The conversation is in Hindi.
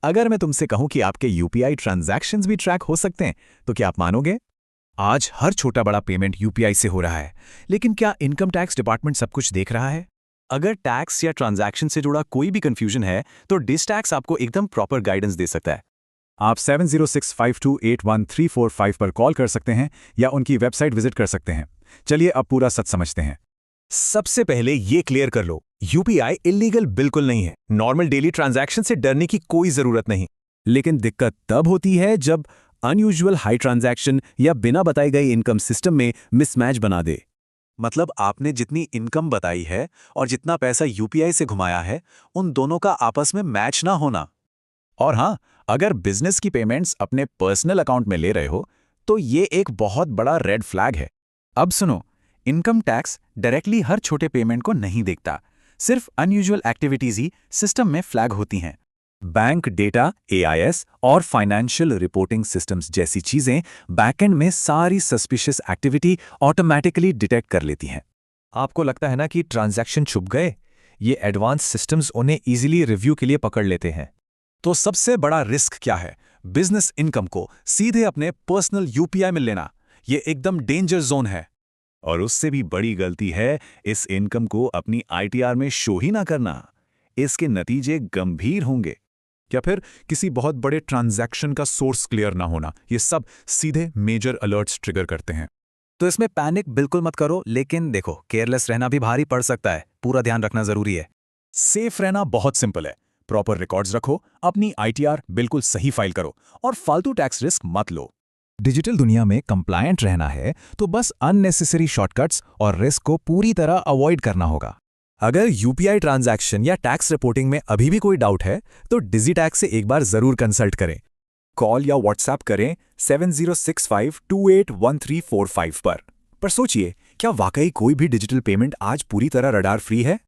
अगर मैं तुमसे कहूं कि आपके यूपीआई ट्रांजैक्शंस भी ट्रैक हो सकते हैं, तो क्या आप मानोगे? आज हर छोटा बड़ा पेमेंट यूपीआई से हो रहा है, लेकिन क्या इनकम टैक्स डिपार्टमेंट सब कुछ देख रहा है? अगर टैक्स या ट्रांजैक्शन से जुड़ा कोई भी कंफ्यूजन है, तो डिस टैक्स आपको एकदम प्रॉपर गाइडेंस दे सकता है। आप 7065281345 पर कॉल कर सकते हैं या उनकी वेबसाइट विजिट कर सकते हैं। चलिए अब पूरा सच समझते हैं। सबसे पहले ये क्लियर कर लो, यूपीआई इलीगल बिल्कुल नहीं है। नॉर्मल डेली ट्रांजैक्शन से डरने की कोई जरूरत नहीं। लेकिन दिक्कत तब होती है जब अनयूजुअल हाई ट्रांजैक्शन या बिना बताई गई इनकम सिस्टम में मिसमैच बना दे। मतलब आपने जितनी इनकम बताई है और जितना पैसा यूपीआई से घुमाया है, उन दोनों का आपस में मैच ना होना। और हाँ, अगर बिजनेस की पेमेंट्स अपने पर्सनल अकाउंट में ले रहे हो, तो ये एक बहुत बड़ा रेड फ्लैग है। अब सुनो, इनकम टैक्स डायरेक्टली हर छोटे पेमेंट को नहीं देखता, सिर्फ अनयूजुअल एक्टिविटीज ही सिस्टम में फ्लैग होती हैं। बैंक डेटा, एआईएस और फाइनेंशियल रिपोर्टिंग सिस्टम्स जैसी चीजें बैकएंड में सारी सस्पिशियस एक्टिविटी ऑटोमेटिकली डिटेक्ट कर लेती हैं। आपको लगता है ना कि ट्रांजैक्शन छुप गए? ये एडवांस सिस्टम्स उन्हें इजीली रिव्यू के लिए पकड़ लेते हैं। तो सबसे बड़ा रिस्क क्या है? बिजनेस इनकम को सीधे अपने पर्सनल यूपीआई में लेना। ये एकदम डेंजर जोन है। और उससे भी बड़ी गलती है इस इनकम को अपनी आईटीआर में शो ही ना करना। इसके नतीजे गंभीर होंगे। या फिर किसी बहुत बड़े ट्रांजैक्शन का सोर्स क्लियर ना होना, ये सब सीधे मेजर अलर्ट्स ट्रिगर करते हैं। तो इसमें पैनिक बिल्कुल मत करो, लेकिन देखो, केयरलेस रहना भी भारी पड़ सकता है। पूरा ध्यान रखना जरूरी है। सेफ रहना बहुत सिंपल है। प्रॉपर रिकॉर्ड्स रखो, अपनी आईटीआर बिल्कुल सही फाइल करो और फालतू टैक्स रिस्क मत लो। डिजिटल दुनिया में कंप्लायंट रहना है तो बस अननेसेसरी शॉर्टकट्स और रिस्क को पूरी तरह अवॉइड करना होगा। अगर यूपीआई ट्रांजैक्शन या टैक्स रिपोर्टिंग में अभी भी कोई डाउट है, तो डिजिटैक्स से एक बार जरूर कंसल्ट करें। कॉल या व्हाट्सएप करें 7065281345 पर सोचिए, क्या वाकई कोई भी डिजिटल पेमेंट आज पूरी तरह रडार फ्री है?